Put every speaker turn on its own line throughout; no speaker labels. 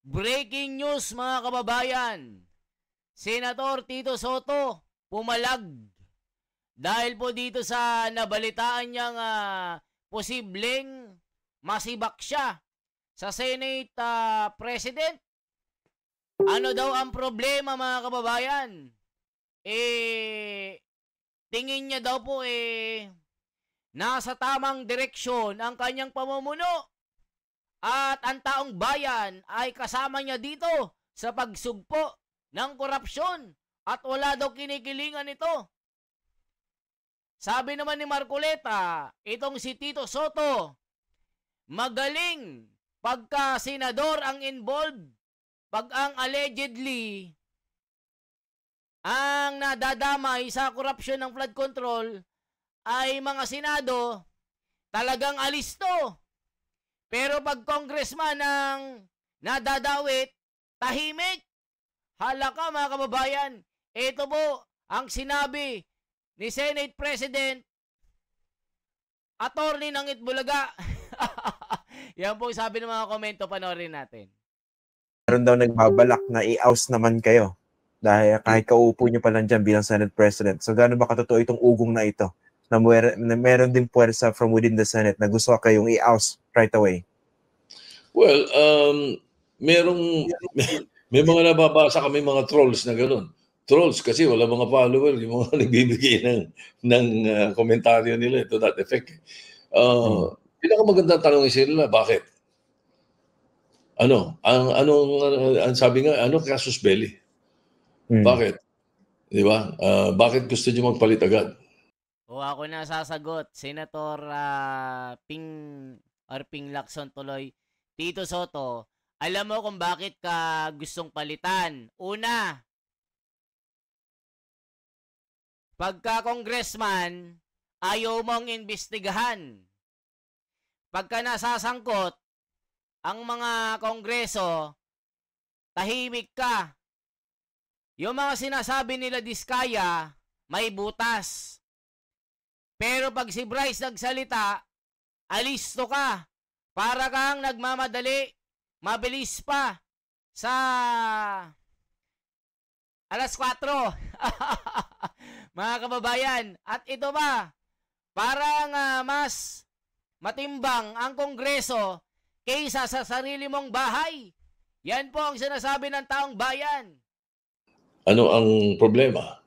Breaking news mga kababayan. Senator Tito Soto pumalag dahil po dito sa nabalitaan niyang posibleng masibak siya sa Senate President. Ano daw ang problema mga kababayan? Tingin niya daw po nasa tamang direksyon ang kanyang pamumuno. At ang taong bayan ay kasama niya dito sa pagsugpo ng korupsyon at wala daw kinikilingan ito. Sabi naman ni Marcoleta, itong si Tito Soto, magaling pagka senador ang involved, pag ang allegedly ang nadadamay sa korupsyon ng flood control ay mga senado, talagang alis to. Pero pag congressman ang nadadawit, tahimik. Hala ka mga kababayan, ito po ang sinabi ni Senate President Attorney ng Itbulaga. Yan po sabi ng mga komento, panoorin natin.
Meron daw nagbabalak na i-oust naman kayo dahil kahit kaupo nyo pa lang dyan bilang Senate President. So gaano ba katotoo itong ugong na ito? Na meron din puwersa from within the Senate na gusto kayong i-oust right away?
Well, may mga nababasa kami mga trolls na gano'n. Trolls kasi wala mga follower, yung mga nagbibigay ng komentaryo nila to that effect. Pinakamagandang tanongin sila, bakit? Ang sabi nga, casus belli? Bakit? Di ba? Bakit gusto niyo magpalit agad?
O ako na sasagot, Senator Ping Lacson tuloy. Tito Soto, alam mo kung bakit ka gustong palitan. Una, pagka congressman, ayaw mong imbestigahan. Pagka nasasangkot ang mga kongreso, tahimik ka. Yung mga sinasabi nila Diskaya, may butas. Pero pag si Bryce nagsalita, alisto ka. Para kang nagmamadali, mabilis pa sa alas 4. Mga kababayan, at ito ba, parang mas matimbang ang Kongreso kaysa sa sarili mong bahay. Yan po ang sinasabi ng taong bayan.
Ano ang problema?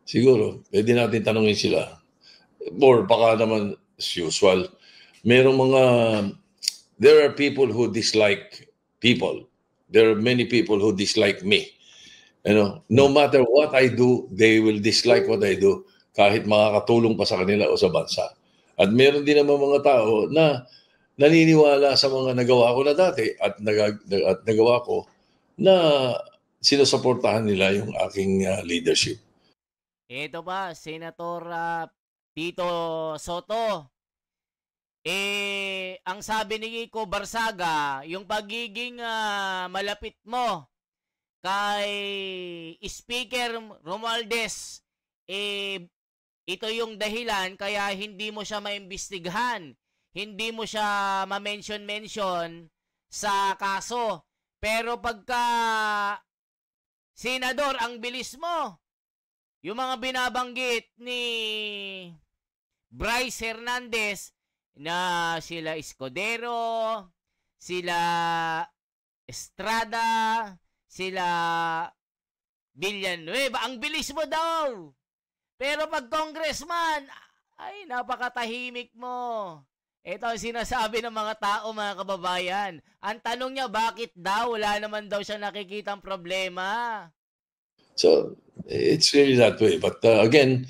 Siguro, pwede natin tanungin sila. Or baka naman, as usual, merong mga, there are people who dislike people. There are many people who dislike me. No matter what I do, they will dislike what I do kahit makakatulong pa sa kanila o sa bansa. At meron din naman mga tao na naniniwala sa mga nagawa ko na dati at nagawa ko na sinusuportahan nila yung aking leadership.
Ito pa, Senator Tito Soto. Ang sabi ni Kiko Barsaga, yung pagiging malapit mo kay Speaker Romualdez, ito yung dahilan kaya hindi mo siya maimbestigahan, hindi mo siya ma-mention sa kaso. Pero pagka senador, ang bilis mo. Yung mga binabanggit ni Bryce Hernandez, na sila Escudero, sila Estrada, sila Villanueva, ang bilis mo daw. Pero pag congressman, ay napakatahimik mo. Ito ang sinasabi ng mga tao, mga kababayan. Ang tanong niya, bakit daw? Wala naman daw siya nakikitang problema.
So, it's really that way. But again,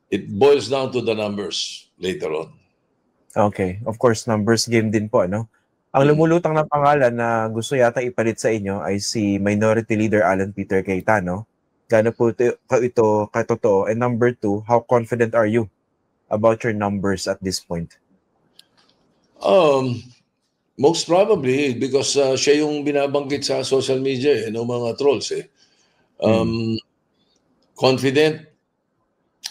it boils down to the numbers later on.
Okay. Of course, numbers game din po, no? Ang lumulutang na pangalan na gusto yata ipalit sa inyo ay si Minority Leader Alan Peter Cayetano. Gaano po ito katotoo? And number 2, how confident are you about your numbers at this point?
Most probably because siya yung binabanggit sa social media ng mga trolls Confident,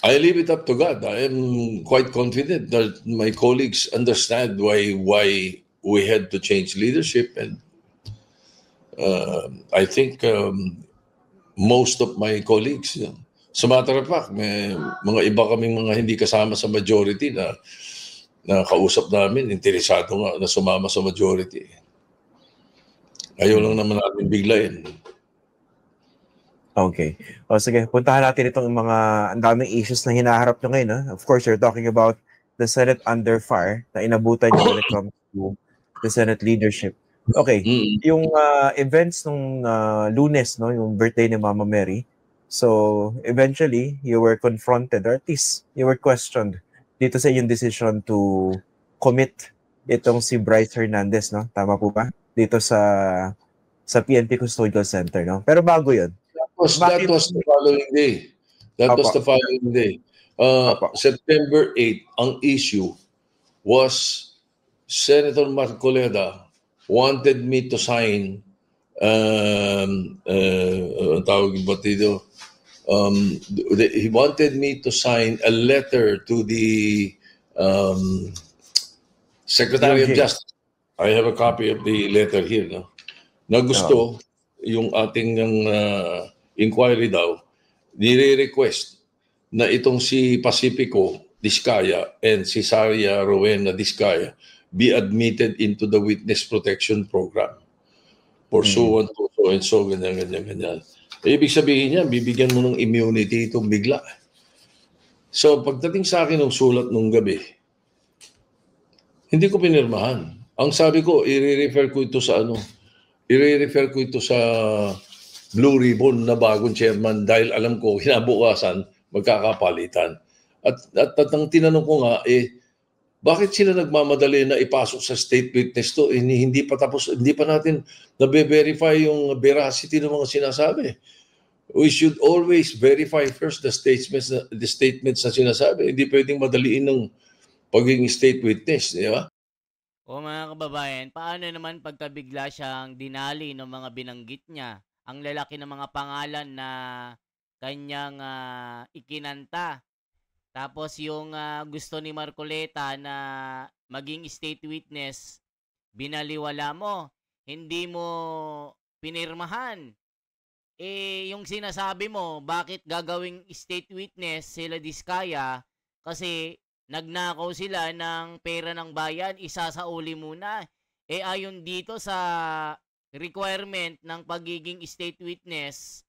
I leave it up to God. I am quite confident that my colleagues understand why we had to change leadership, and I think most of my colleagues, sa matter of fact, may mga iba kaming mga hindi kasama sa majority na kausap namin, interesado nga na sumama sa majority. Ayaw lang naman natin biglayin.
Okay. O sige, puntahan natin itong ang daming issues na hinaharap nyo ngayon. Of course, you're talking about the Senate under fire na inabutan nyo when it comes to the Senate leadership. Okay. Yung events nung Lunes, no, yung birthday ni Mama Mary, so eventually, you were confronted, or at least you were questioned dito sa yung decision to commit itong si Bryce Hernandez, no? Tama po ba? Dito sa PNP Custodial Center, no? Pero bago yun,
that was the following day. That was the following day. September 8, ang issue was Senator Marcoleta wanted me to sign he wanted me to sign a letter to the Secretary of Justice. I have a copy of the letter here, no? Na gusto yung ating inquiry daw, nire-request na itong si Pacifico Diskaya and si Saria Rowena Diskaya be admitted into the Witness Protection Program. Pursuant to so and so, ganyan. Ibig sabihin niya, bibigyan mo ng immunity itong bigla. So, pagdating sa akin ng sulat nung gabi, hindi ko pinirmahan. Ang sabi ko, i-refer ko ito sa Blue Ribbon na bagong chairman dahil alam ko kinabukasan magkakapalitan. At ang tinanong ko nga bakit sila nagmamadali na ipasok sa state witness to? Hindi pa tapos, hindi pa natin nabe-verify yung veracity ng mga sinasabi. We should always verify first the statements na sinasabi. Hindi pwedeng madaliin ng pagiging state witness, di ba?
O mga kababayan, paano naman pagkabigla siyang dinali ng mga binanggit niya? Ang lalaki ng mga pangalan na kanyang ikinanta. Tapos yung gusto ni Marcoleta na maging state witness, binaliwala mo. Hindi mo pinirmahan. Yung sinasabi mo, bakit gagawing state witness sila Diskaya? Kasi nagnakaw sila ng pera ng bayan, isasauli muna. Ayon dito sa requirement ng pagiging state witness,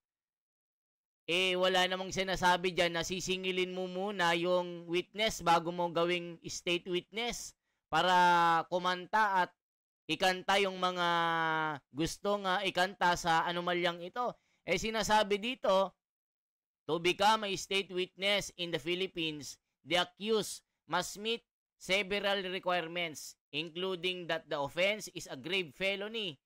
wala namang sinasabi dyan na sisingilin mo muna yung witness bago mo gawing state witness para kumanta at ikanta yung mga gustong ikanta sa anomalyang ito. Sinasabi dito, to become a state witness in the Philippines, the accused must meet several requirements, including that the offense is a grave felony.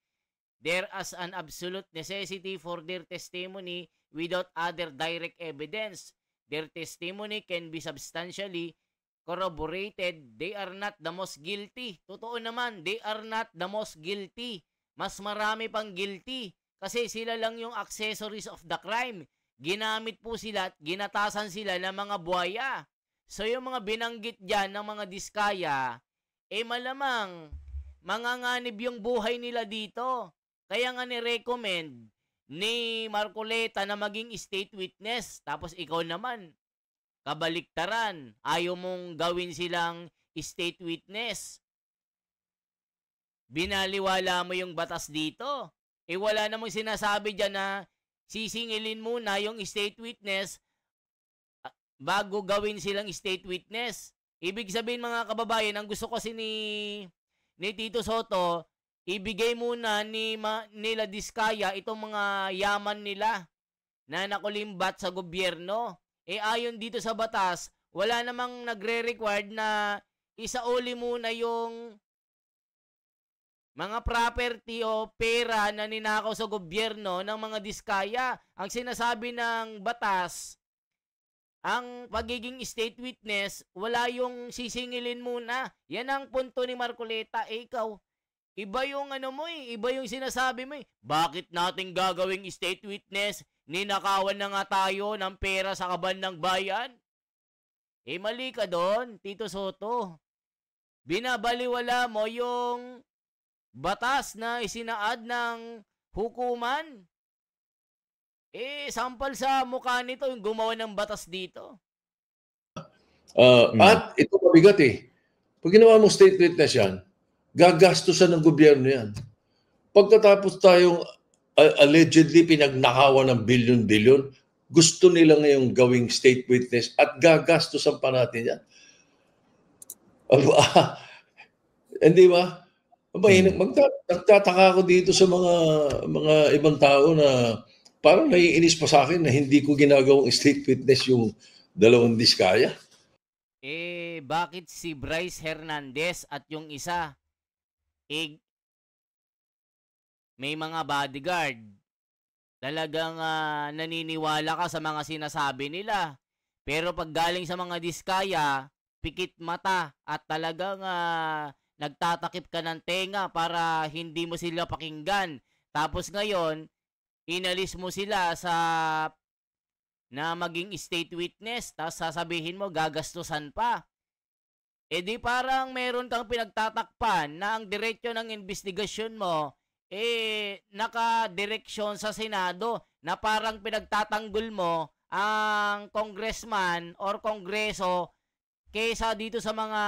There is an absolute necessity for their testimony without other direct evidence. Their testimony can be substantially corroborated. They are not the most guilty. Totoo naman, they are not the most guilty. Mas marami pang guilty kasi sila lang yung accessories of the crime. Ginamit po sila at ginatasan sila ng mga buhaya. So yung mga binanggit dyan ng mga Diskaya, malamang manganganib yung buhay nila dito. Kaya nga ni-recommend ni Marcoleta na maging state witness. Tapos ikaw naman, kabaliktaran. Ayaw mong gawin silang state witness. Binaliwala mo yung batas dito. Wala namang sinasabi dyan na sisingilin muna yung state witness bago gawin silang state witness. Ibig sabihin mga kababayan, ang gusto kasi ni Tito Soto, ibigay muna nila Diskaya itong mga yaman nila na nakulimbat sa gobyerno. Ayon dito sa batas, wala namang nagre-required na isauli muna yung mga property o pera na ninakaw sa gobyerno ng mga Diskaya. Ang sinasabi ng batas, ang pagiging state witness, wala yung sisingilin muna. Yan ang punto ni Marcoleta. Ikaw, iba yung iba yung sinasabi mo Bakit natin gagawing state witness? Ninakawan na nga tayo ng pera sa kaban ng bayan. Mali ka doon, Tito Soto. Binabaliwala mo yung batas na isinaad ng hukuman. Sampal sa mukha nito yung gumawa ng batas dito.
At ito mabigat eh. Pag ginawa mo state witness yan, gagastusan ng gobyerno yan. Pagkatapos tayong allegedly pinagnakawan ng billion-billion, gusto nila ngayong gawing state witness at gagastusan pa natin yan. Hindi ba? Magtataka ako dito sa mga ibang tao na parang naiinis pa sa akin na hindi ko ginagawang state witness yung 2 diskaya.
Bakit si Bryce Hernandez at yung isa, may mga bodyguard? Talagang naniniwala ka sa mga sinasabi nila. Pero pag galing sa mga diskaya, pikit mata at talagang nagtatakip ka ng tenga para hindi mo sila pakinggan. Tapos ngayon, inalis mo sila na maging state witness, tapos sasabihin mo gagastusan pa. Di parang meron kang pinagtatakpan na ang diretsyo ng investigasyon mo naka-direksyon sa Senado, na parang pinagtatanggol mo ang congressman or kongreso kaysa dito sa mga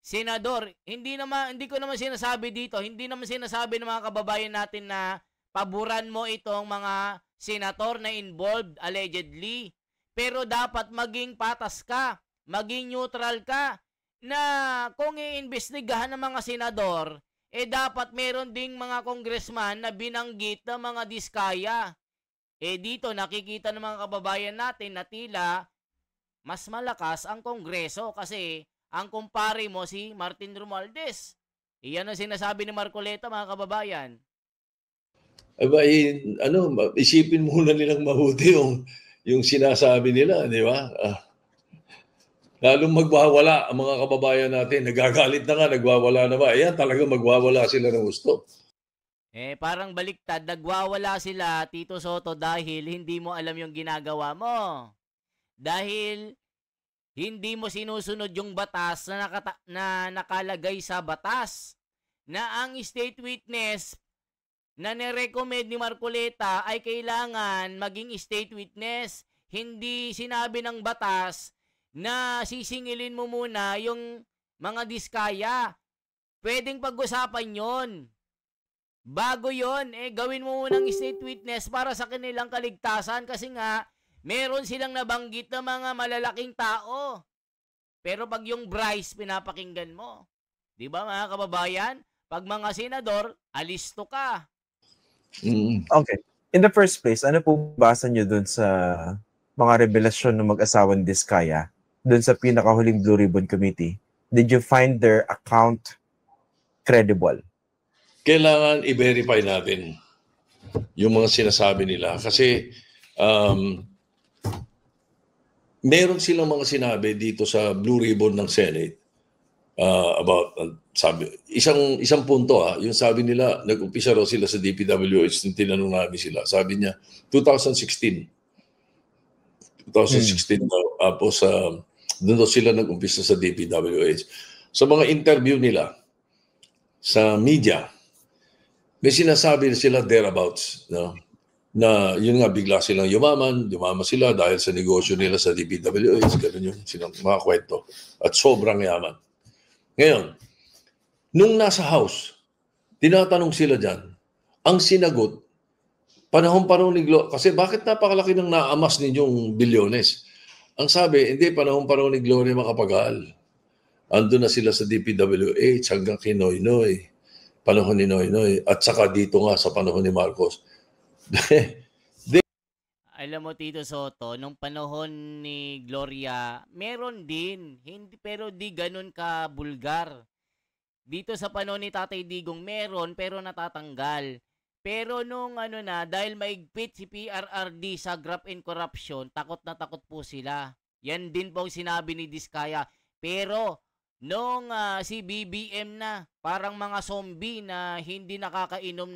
senador. Hindi ko naman sinasabi dito, hindi naman sinasabi ng mga kababayan natin na paboran mo itong mga senator na involved allegedly. Pero dapat maging patas ka, maging neutral ka, na kung iimbestigahan ng mga senador, dapat meron ding mga congressman na binanggit ng mga diskaya. Dito nakikita ng mga kababayan natin na tila mas malakas ang kongreso kasi ang kumpare mo si Martin Romualdez. Iyan ang sinasabi ni Marcoleta, mga kababayan.
Isipin muna nilang mabuti yung sinasabi nila, di ba? Lalong magwawala ang mga kababayan natin. Nagagalit na nga, nagwawala na ba? Ayan, talaga magwawala sila ng gusto.
Parang baliktad, nagwawala sila, Tito Soto, dahil hindi mo alam yung ginagawa mo. Dahil hindi mo sinusunod yung batas na nakalagay sa batas. Na ang state witness na nirecommend ni Marcoleta ay kailangan maging state witness. Hindi sinabi ng batas na sisingilin mo muna yung mga diskaya. Pwedeng pag-usapan yon. Bago yon, gawin mo munang state witness para sa kanilang kaligtasan kasi nga, meron silang nabanggit na mga malalaking tao. Pero pag yung Bryce, pinapakinggan mo. Di ba mga kababayan? Pag mga senador, alisto ka.
Okay. In the first place, ano po basa nyo dun sa mga revelasyon ng mag-asawang diskaya dun sa pinakahuling Blue Ribbon Committee? Did you find their account credible?
Kailangan i-verify natin yung mga sinasabi nila kasi meron silang mga sinabi dito sa Blue Ribbon ng Senate about isang punto yung sabi nila nag-umpisa raw sila sa DPWH nung tinanong namin sila. Sabi niya 2016 daw, tapos doon daw sila nag-umpisa sa DPWH. Sa mga interview nila sa media, may sinasabi na sila thereabouts, no? Na yun nga, bigla silang yumaman sila dahil sa negosyo nila sa DPWH, ganun yung silang mga kwento. At sobrang yaman. Ngayon, nung nasa house, tinatanong sila dyan, ang sinagot, panahon pa raw ni Gloria, kasi bakit napakalaki ng naamas ninyong bilyones? Ang sabi, hindi, panahon pa raw ni Gloria Macapagal. Ando na sila sa DPWH hanggang kay Noynoy. Panahon ni Noynoy. At saka dito nga sa panahon ni Marcos.
Alam mo, Tito Soto, nung panahon ni Gloria, meron din. Pero di ganun ka bulgar. Dito sa panahon ni Tatay Digong, meron pero natatanggal. Pero nung dahil maigpit si PRRD sa graft and corruption, takot na takot po sila. Yan din po sinabi ni Diskaya. Pero nung si BBM na, parang mga zombie na hindi nakakainom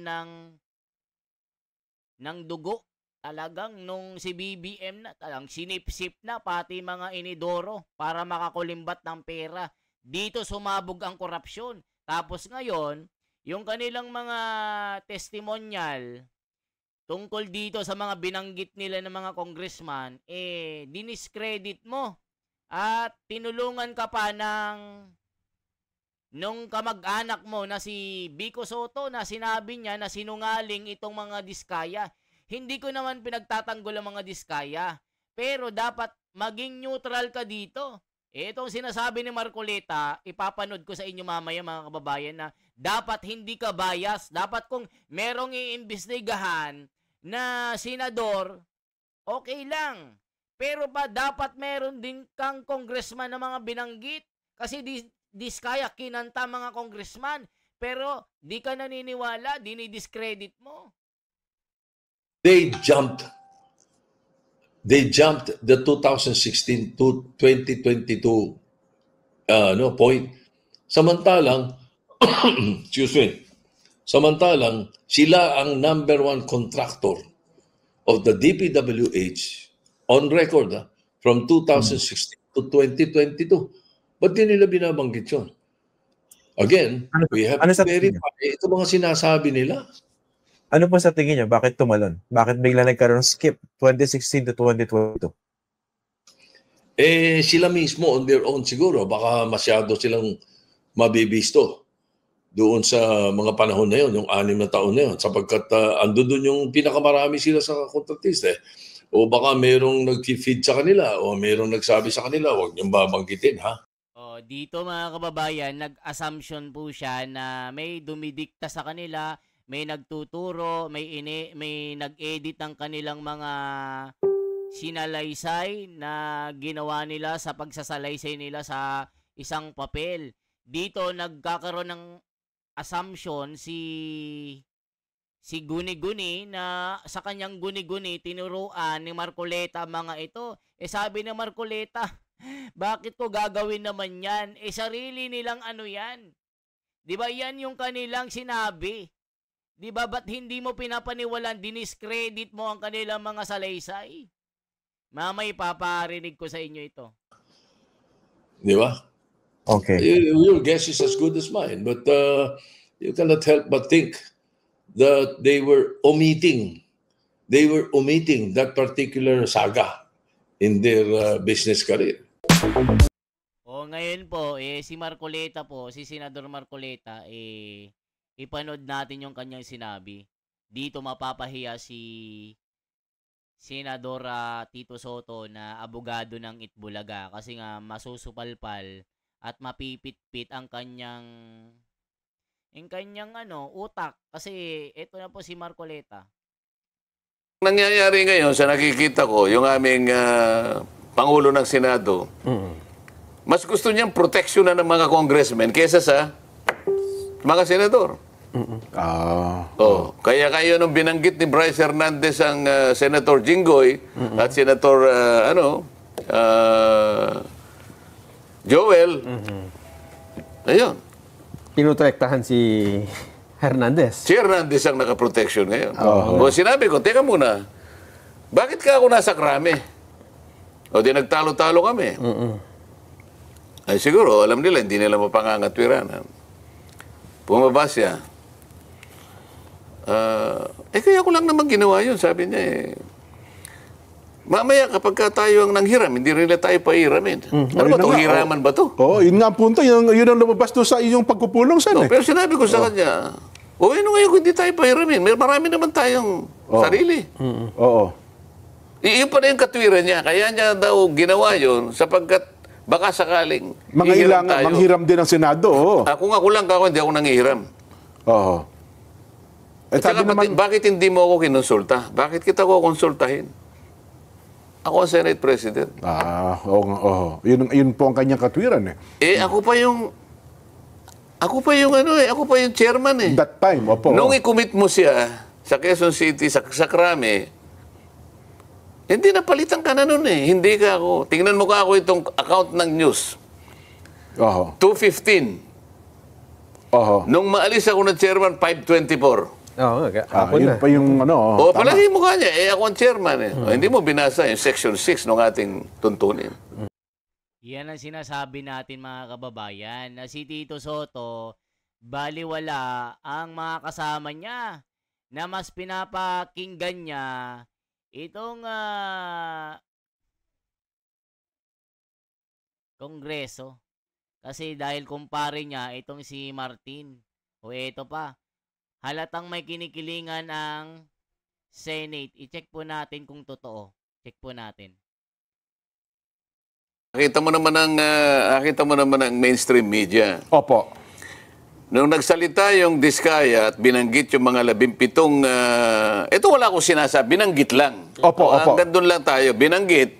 ng dugo. Talagang nung si BBM na, talagang sinip-sip na pati mga inidoro para makakulimbat ng pera. Dito sumabog ang korupsyon. Tapos ngayon, yung kanilang mga testimonial tungkol dito sa mga binanggit nila ng mga congressman, diniscredit mo at tinulungan ka pa nung kamag-anak mo na si Vico Soto na sinabi niya na sinungaling itong mga diskaya. Hindi ko naman pinagtatanggol ang mga diskaya, pero dapat maging neutral ka dito. Itong sinasabi ni Marcoleta, ipapanood ko sa inyo mamaya mga kababayan na dapat hindi ka bias. Dapat kung merong iimbestigahan na senador, okay lang. Pero pa dapat meron din kang congressman na mga binanggit. Kasi diskaya, kinanta mga congressman. Pero di ka naniniwala, dinidiscredit mo.
They jumped the 2016 to 2022 point. Samantalang, excuse me, samantalang sila ang number 1 contractor of the DPWH on record from 2016 to 2022. Ba't di nila binabanggit yun? Again, we have to verify ito mga sinasabi nila.
Ano po sa tingin niyo? Bakit tumalon? Bakit bigla nagkaroon skip 2016 to 2022?
Sila mismo on their own siguro. Baka masyado silang mabibisto doon sa mga panahon na yun, yung 6 na taon na yun. Sapagkat ando doon yung pinakamarami sila sa kontratista. O baka merong nag-feed sa kanila o merong nagsabi sa kanila, huwag niyong babanggitin, ha?
Dito mga kababayan, nag-assumption po siya na may dumidikta sa kanila, may nagtuturo, may nag-edit ng kanilang mga sinalaysay na ginawa nila sa pagsasalaysay nila sa isang papel. Dito nagkakaroon ng assumption si Guni-Guni na sa kanyang Guni-Guni tinuruan ni Marcoleta mga ito. Sabi ni Marcoleta, bakit ko gagawin naman yan? Sarili nilang ano yan. Di ba yan yung kanilang sinabi? Di ba ba't hindi mo pinapaniwalan, diniscredit mo ang kanilang mga salaysay? Mamay paparinig ko sa inyo ito.
Di ba?
Okay.
Your guess is as good as mine, but you cannot help but think that they were omitting that particular saga in their business career.
Ngayon po, si Marcoleta po, si Senador Marcoleta, ipanood natin yung kanyang sinabi. Dito mapapahiya si Senador Tito Soto na abogado ng Itbulaga kasi nga masusupalpal at mapipitpit ang kanyang utak kasi ito na po si Marcoleta.
Nangyayari ngayon sa nakikita ko, yung aming Pangulo ng Senado, mas gusto niyang proteksyonan ng mga congressmen kaysa sa mga senador. Kaya kayo nung binanggit ni Bryce Hernandez ang Senator Jinggoy at Senator Joel, ayun.
Pinutrektahan si Hernandez.
Si Hernandez ang nakaproteksyon ngayon. Sinabi ko, teka muna, bakit ka ako nasa krame? O di nagtalo-talo kami. Ay siguro, alam nila, hindi nila mapangangatwiran. Bumaba siya. Kaya ko lang naman ginawa yun, sabi niya Mamaya kapag tayo ang nanghiram, hindi rin nila tayo pahiramin. Ano ba ito? Hiraman ba ito?
Yun nga ang punto. Yun ang lumabas doon sa iyong pagpupulong sana.
Pero sinabi ko sa kanya, ano ngayon kung hindi tayo pahiramin? Marami naman tayong sarili. Iyon pa na yung katwiran niya. Kaya niya daw ginawa yun sapagkat baka sakaling
manghiram din ang Senado.
Kung ako lang hindi ako nanghihiram. Sabi naman, bakit hindi mo ako kinonsulta? Bakit kita ko konsultahin? Ako ang Senate President.
Yun po ang kanyang katwiran
ako pa yung chairman
That time, opo.
Nung i-commit mo siya sa Quezon City, sa Krame, hindi napalitan ka na nun Hindi ka ako. Tingnan mo ka ako itong account ng news. 2:15. Nung maalis ako ng chairman, 5:24.
Yun pa yung
palagi mo ka niya. Ako ang chairman Hindi mo binasa yung section 6 ng ating tuntunin.
Yan ang sinasabi natin mga kababayan na si Tito Soto baliwala ang mga kasama niya na mas pinapakinggan niya itong Kongreso. Kasi dahil kumpare niya itong si Martin. O ito pa, halatang may kinikilingan ang Senate. I-check po natin kung totoo. Check po natin.
Nakita mo naman ang mainstream media.
Opo.
Nung nagsalita yung Diskaya at binanggit yung mga 17, ito wala akong sinasabi, binanggit lang.
Opo, opo.
Hanggang doon lang tayo, binanggit.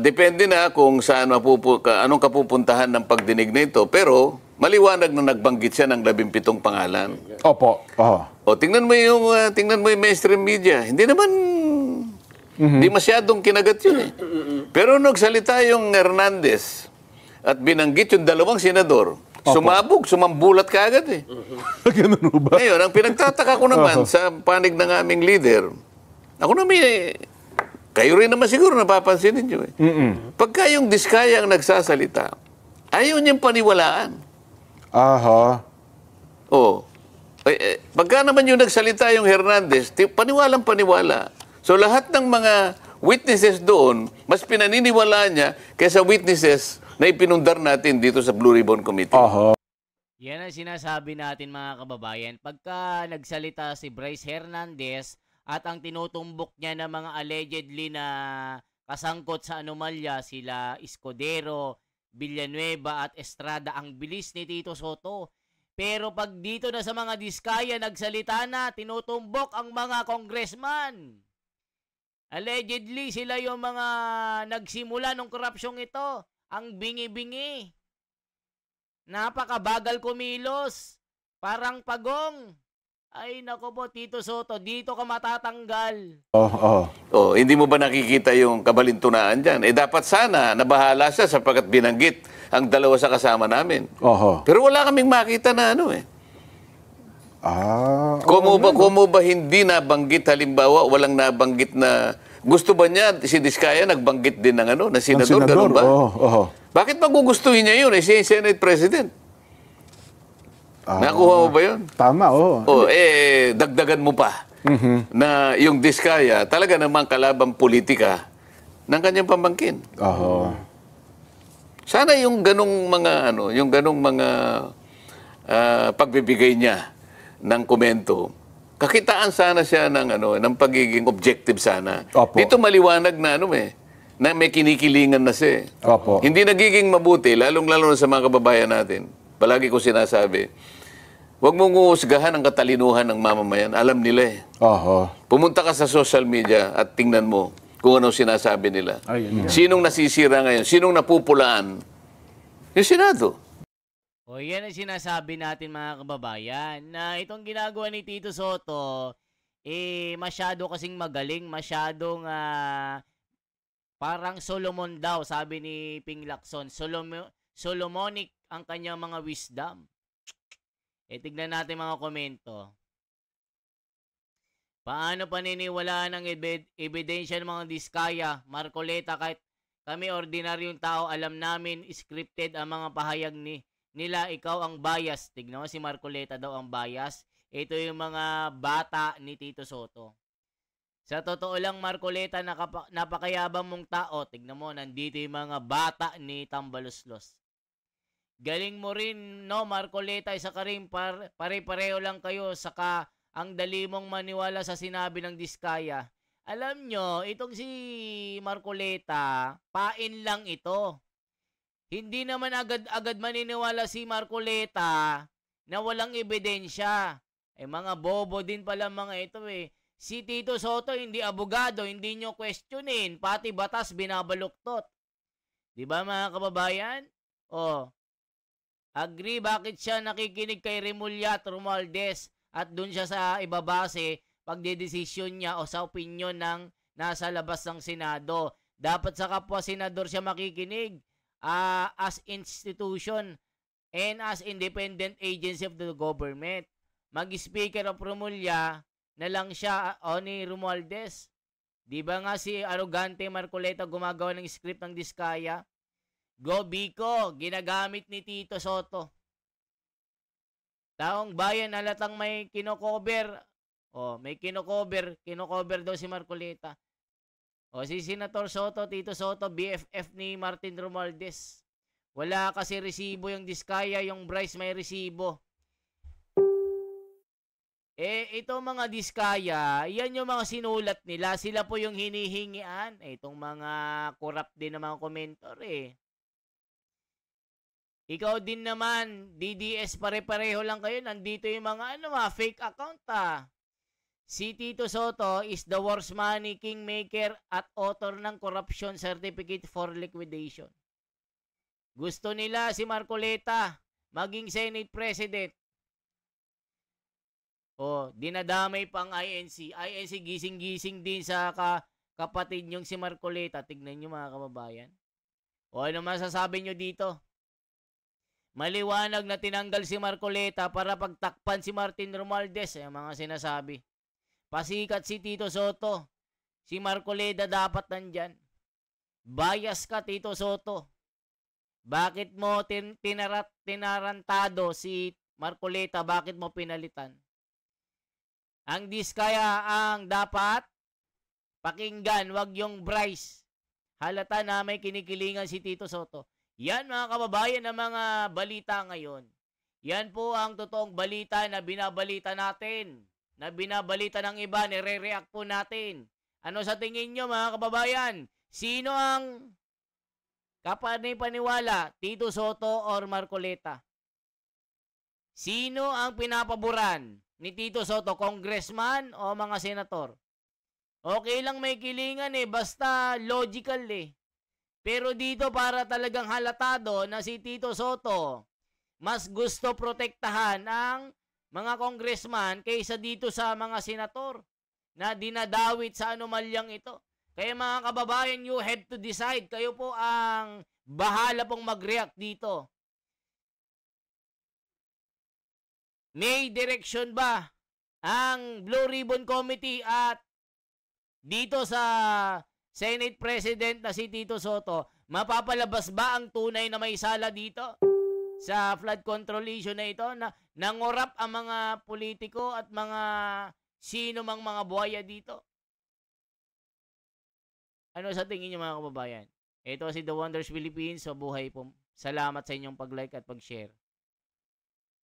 Depende na kung saan anong kapupuntahan ng pagdinig na ito. Pero maliwanag na nagbanggit siya ng 17 pangalan.
Opo.
O tingnan mo yung mainstream media. Hindi naman hindi masyadong kinagat yun eh. Pero nagsalita yung Hernandez at binanggit yung 2 senador. Sumambulat ka agad eh.
Ganun ba?
Ngayon, ang pinagtataka ko naman sa panig ng aming leader, ako naman kayo rin naman siguro napapansin ninyo eh. Pagka yung Diskaya ang nagsasalita, ayaw niyang paniwalaan.
Aha.
Pagka naman yung nagsalita yung Hernandez, paniwalang-paniwala. So lahat ng mga witnesses doon, mas pinaniniwala niya kaysa witnesses na ipinundar natin dito sa Blue Ribbon Committee.
Aha.
Yan ang sinasabi natin mga kababayan. Pagka nagsalita si Bryce Hernandez at ang tinutumbok niya ng mga allegedly na kasangkot sa anomalya sila Escudero, Villanueva at Estrada, ang bilis ni Tito Soto. Pero pag dito na sa mga Diskaya nagsalita na, tinutumbok ang mga congressman. Allegedly sila yung mga nagsimula ng korupsyong ito. Ang bingi-bingi. Napakabagal kumilos. Parang pagong. Ay, nako po, Tito Soto, dito ka matatanggal.
Hindi mo ba nakikita yung kabalintunaan dyan? Dapat sana nabahala siya sapagkat binanggit ang 2 sa kasama namin. Pero wala kaming makita na ano eh. Kung ba hindi nabanggit, halimbawa, walang nabanggit na gusto ba niya, si Diskaya nagbangkit din ng na senador, ganun ba? Bakit magugustuhin niya yun? Si Senate President. Nakuha mo ba yun?
Tama,
Dagdagan mo pa na yung Diskaya talaga namang kalabang politika ng kanyang pamangkin. Sana yung ganong mga pagbibigay niya ng komento, kakitaan sana siya ng pagiging objective sana. Dito maliwanag na na may kinikilingan na siya. Hindi nagiging mabuti, lalong-lalo na sa mga kababayan natin. Palagi ko sinasabi, huwag mong uhusgahan ang katalinuhan ng mamamayan. Alam nila eh. Pumunta ka sa social media at tingnan mo kung anong sinasabi nila. Sinong nasisira ngayon? Sinong napupulaan? Yung Senado.
Yan ang sinasabi natin mga kababayan, na itong ginagawa ni Tito Soto, masyado kasing magaling, masyadong parang Solomon daw, sabi ni Ping Lacson. Solomonic ang kanyang mga wisdom. Tignan natin mga komento. Paano paniniwalaan ng ebidensya ng mga Diskaya, Marcoleta, kahit kami ordinaryong tao, alam namin scripted ang mga pahayag nila, ikaw ang bias. Tignan mo, si Marcoleta daw ang bias. Ito yung mga bata ni Tito Soto. Sa totoo lang, Marcoleta, napakayabang mong tao. Tignan mo, nandito yung mga bata ni Tambaloslos. Galing mo rin, no, Marcoleta, isa ka rin, pare-pareho lang kayo, saka ang dali mong maniwala sa sinabi ng Diskaya. Alam nyo, itong si Marcoleta, pain lang ito. Hindi naman agad maniniwala si Marcoleta na walang ebidensya. Mga bobo din pala mga ito eh. Si Tito Soto hindi abogado, hindi nyo questionin, pati batas binabaluktot. Diba mga kababayan? Agree, bakit siya nakikinig kay Remulla at Romualdez at dun siya sa ibabase pagdedesisyon niya o sa opinyon ng nasa labas ng Senado. Dapat sa kapwa senador siya makikinig as institution and as independent agency of the government. Mag-speaker of Remulla na lang siya o ni Romualdez. Di ba nga si arrogante Marcoleta gumagawa ng script ng Diskaya? Go Biko, ginagamit ni Tito Soto. Taong bayan halatang may kinocover. May kinocover daw si Marcoleta. Si Senator Soto, Tito Soto, BFF ni Martin Romualdez. Wala kasi resibo yung Diskaya, yung Bryce may resibo. Itong mga Diskaya, yan yung mga sinulat nila. Sila po yung hinihingian. Itong mga corrupt din na mga komentor Ikaw din naman, DDS, pare-pareho lang kayo. Nandito yung mga fake account Si Tito Soto is the worst money kingmaker at author ng corruption certificate for liquidation. Gusto nila si Marcoleta maging Senate President. Dinadamay pang INC. INC gising-gising din sa kapatid niyong si Marcoleta. Tignan niyo mga kababayan. Ano masasabi niyo dito? Maliwanag na tinanggal si Marcoleta para pagtakpan si Martin Romualdez. Ang mga sinasabi. Pasikat si Tito Soto. Si Marcoleta dapat nandyan. Bias ka, Tito Soto. Bakit mo tinarantado si Marcoleta? Bakit mo pinalitan? Ang Diskaya ang dapat pakinggan, wag yung Bryce. Halata na may kinikilingan si Tito Soto. Yan mga kababayan ng mga balita ngayon. Yan po ang totoong balita na binabalita natin. Na binabalita ng iba, nire-react po natin. Ano sa tingin nyo mga kababayan? Sino ang kapanipaniwala? Tito Soto or Marcoleta? Sino ang pinapaboran ni Tito Soto? Congressman o mga senator? Okay lang may kilingan basta logical Pero dito para talagang halatado na si Tito Soto mas gusto protektahan ang mga congressman kaysa dito sa mga senator na dinadawit sa anomalyang ito. Kaya mga kababayan, you have to decide. Kayo po ang bahala pong mag-react dito. May direction ba ang Blue Ribbon Committee at dito sa Senate President na si Tito Soto? Mapapalabas ba ang tunay na may sala dito? Sa flood control issue na ito na nangorap ang mga politiko at mga sino mang mga buhaya dito. Ano sa tingin niyo mga kababayan? Ito si The Wonders Philippines. Buhay po. Salamat sa inyong pag-like at pag-share.